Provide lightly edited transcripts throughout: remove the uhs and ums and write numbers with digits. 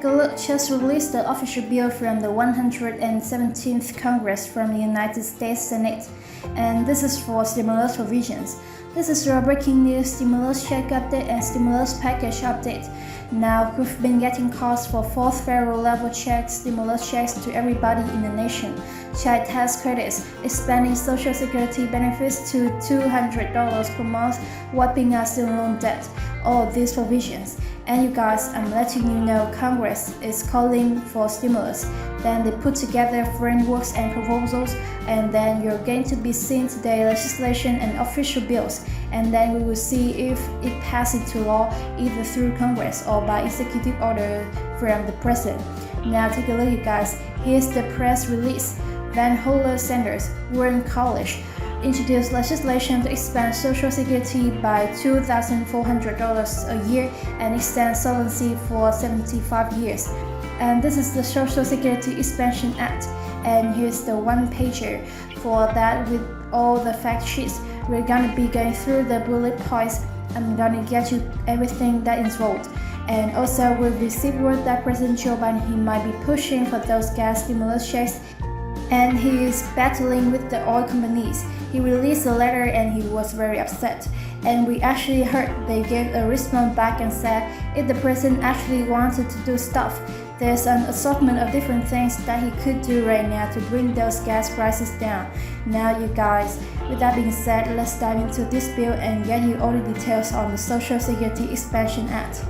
take a look. Just released the official bill from the 117th Congress from the United States Senate, and this is for stimulus provisions. This is your breaking news stimulus check update and stimulus package update. Now, we've been getting calls for fourth federal level checks, stimulus checks to everybody in the nation, child tax credits, expanding Social Security benefits to $200 per month, wiping out student loan debt, all these provisions. And you guys, I'm letting you know Congress is calling for stimulus. Then they put together frameworks and proposals, and then you're going to be seeing today legislation and official bills, and then we will see if it passes into law either through Congress or by executive order from the president. Now take a look, you guys. Here's the press release. Van Holler Sanders, Warren College, introduced legislation to expand Social Security by $2,400 a year and extend solvency for 75 years. And this is the Social Security Expansion Act. And here's the one-pager for that with all the fact sheets. We're gonna be going through the bullet points. I'm gonna get you everything that is involved. And also we've received word that President Joe Biden, he might be pushing for those gas stimulus checks, and he is battling with the oil companies. He released a letter and he was very upset. And we actually heard they gave a response back and said if the president actually wanted to do stuff, there's an assortment of different things that he could do right now to bring those gas prices down. Now you guys, with that being said, let's dive into this bill and get you all the details on the Social Security Expansion Act.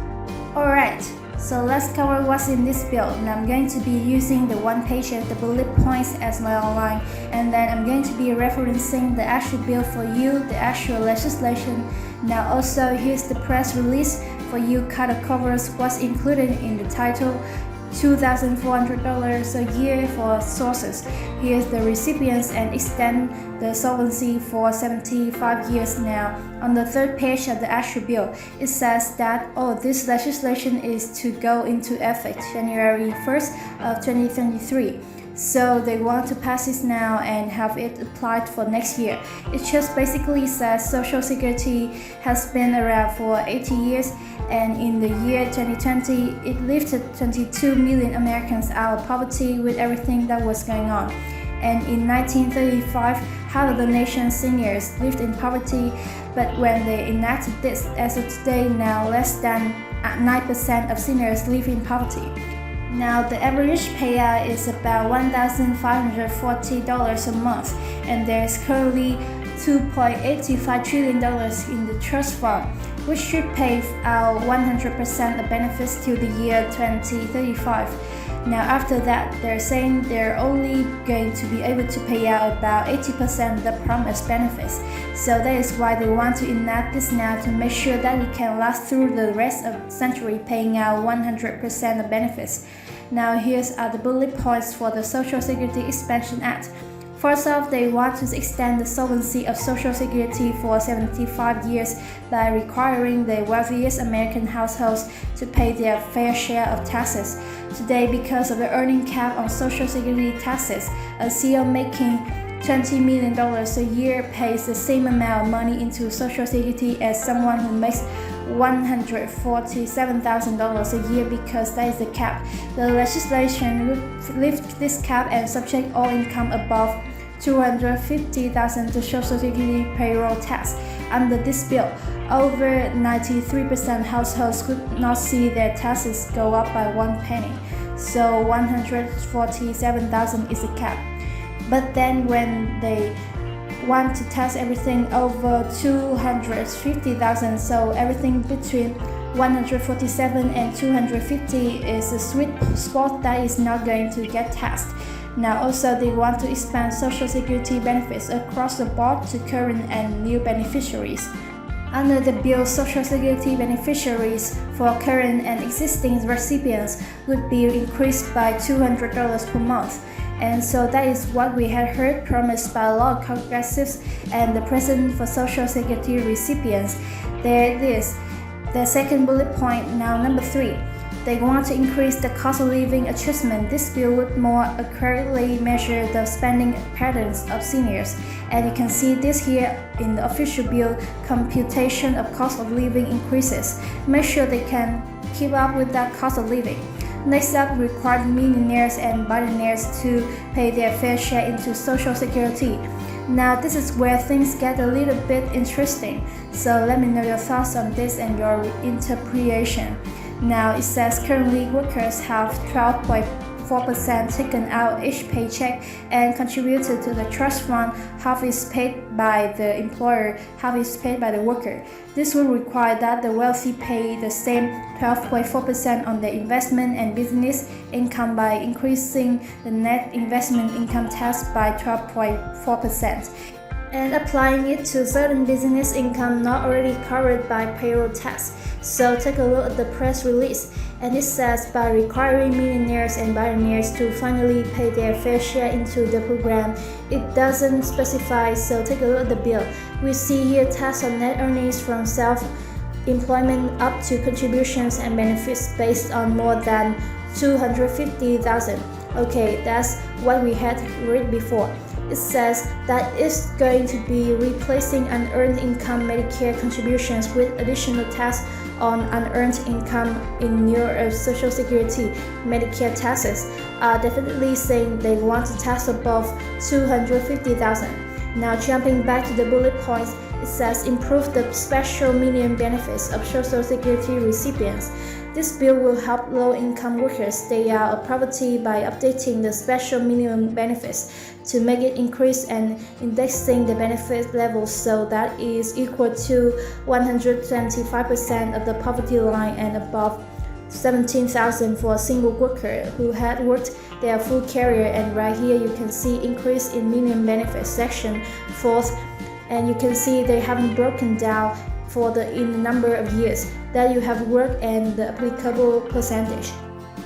Alright, so let's cover what's in this bill. And I'm going to be using the one-pager, the bullet points as my outline, and then I'm going to be referencing the actual bill for you, the actual legislation. Now also here's the press release for you, kind of covers what's included in the title. $2,400 a year for sources. Here's the recipients and extend the solvency for 75 years. Now, on the third page of the actual bill, it says that this legislation is to go into effect January 1st of 2023. So they want to pass this now and have it applied for next year. It just basically says Social Security has been around for 80 years, and in the year 2020, it lifted 22 million Americans out of poverty with everything that was going on. And in 1935, half of the nation's seniors lived in poverty, but when they enacted this, as of today, now less than 9% of seniors live in poverty. Now, the average payout is about $1,540 a month, and there is currently $2.85 trillion in the trust fund, which should pay out 100% of benefits till the year 2035. Now, after that, they're saying they're only going to be able to pay out about 80% of the promised benefits. So that is why they want to enact this now, to make sure that we can last through the rest of the century paying out 100% of benefits. Now here's the bullet points for the Social Security Expansion Act. First off, they want to extend the solvency of Social Security for 75 years by requiring the wealthiest American households to pay their fair share of taxes. Today, because of the earning cap on Social Security taxes, a CEO making $20 million a year pays the same amount of money into Social Security as someone who makes $147,000 a year, because that is the cap. The legislation would lift this cap and subject all income above $250,000 to Social Security payroll tax. Under this bill, over 93% households could not see their taxes go up by 1 penny. So $147,000 is the cap. But then when they want to tax everything over $250,000, so everything between 147 and 250 is a sweet spot that is not going to get taxed. Now also they want to expand Social Security benefits across the board to current and new beneficiaries. Under the bill, Social Security beneficiaries for current and existing recipients would be increased by $200 per month. And so that is what we had heard promised by a lot of progressives and the President for Social Security recipients. There it is. The second bullet point, now number 3. They want to increase the cost of living adjustment. This bill would more accurately measure the spending patterns of seniors. And you can see this here in the official bill, computation of cost of living increases. Make sure they can keep up with that cost of living. Next up, required millionaires and billionaires to pay their fair share into Social Security. Now this is where things get a little bit interesting, so let me know your thoughts on this and your interpretation. Now it says currently workers have 12.4% taken out each paycheck and contributed to the trust fund. Half is paid by the employer, half is paid by the worker. This will require that the wealthy pay the same 12.4% on their investment and business income by increasing the net investment income tax by 12.4%. and applying it to certain business income not already covered by payroll tax. So take a look at the press release, and it says by requiring millionaires and billionaires to finally pay their fair share into the program. It doesn't specify, so take a look at the bill. We see here tax on net earnings from self-employment up to contributions and benefits based on more than 250,000. Okay, that's what we had read before. It says that it's going to be replacing unearned income Medicare contributions with additional tax on unearned income in your Social Security. Medicare taxes are definitely saying they want to tax above 250,000. Now jumping back to the bullet points, it says improve the special million benefits of Social Security recipients. This bill will help low-income workers stay out of poverty by updating the special minimum benefits to make it increase and indexing the benefit level so that it is equal to 125% of the poverty line and above 17,000 for a single worker who had worked their full career. And right here you can see increase in minimum benefits section 4th, and you can see they haven't broken down for the number of years that you have worked and the applicable percentage.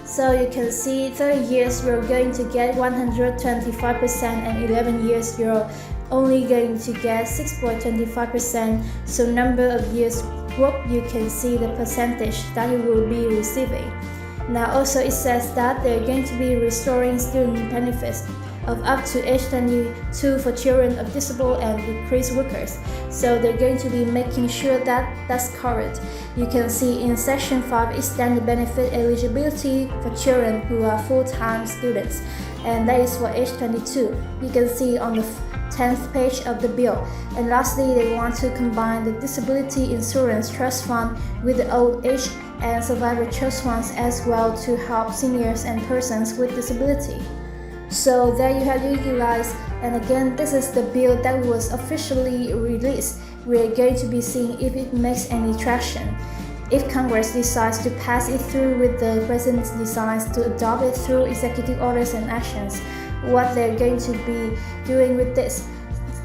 So you can see 30 years you're going to get 125% and 11 years you're only going to get 6.25%. So number of years worked, you can see the percentage that you will be receiving. Now also it says that they're going to be restoring student benefits of up to age 22 for children of disabled and decreased workers. So they're going to be making sure that that's covered. You can see in section 5 extend the benefit eligibility for children who are full-time students, and that is for age 22. You can see on the 10th page of the bill. And lastly, they want to combine the Disability Insurance Trust Fund with the Old Age and Survivor Trust Funds as well to help seniors and persons with disability. So there you have it, guys. And again, this is the bill that was officially released. We're going to be seeing if it makes any traction. If Congress decides to pass it through with the President decides to adopt it through executive orders and actions, what they're going to be doing with this.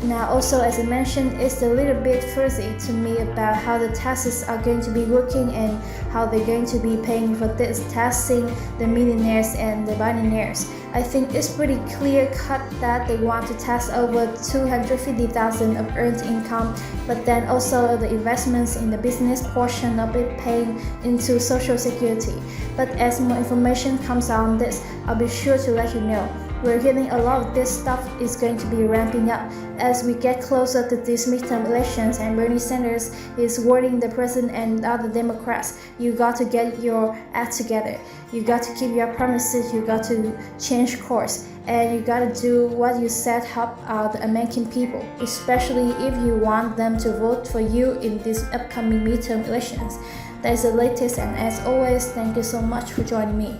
Now also, as I mentioned, it's a little bit fuzzy to me about how the taxes are going to be working and how they're going to be paying for this, taxing the millionaires and the billionaires. I think it's pretty clear cut that they want to tax over 250,000 of earned income, but then also the investments in the business portion of it paying into Social Security. But as more information comes out on this, I'll be sure to let you know. We're hearing a lot of this stuff is going to be ramping up as we get closer to these midterm elections, and Bernie Sanders is warning the president and other Democrats, you got to get your act together. You got to keep your promises, you got to change course, and you got to do what you said help out the American people, especially if you want them to vote for you in these upcoming midterm elections. That is the latest, and as always, thank you so much for joining me.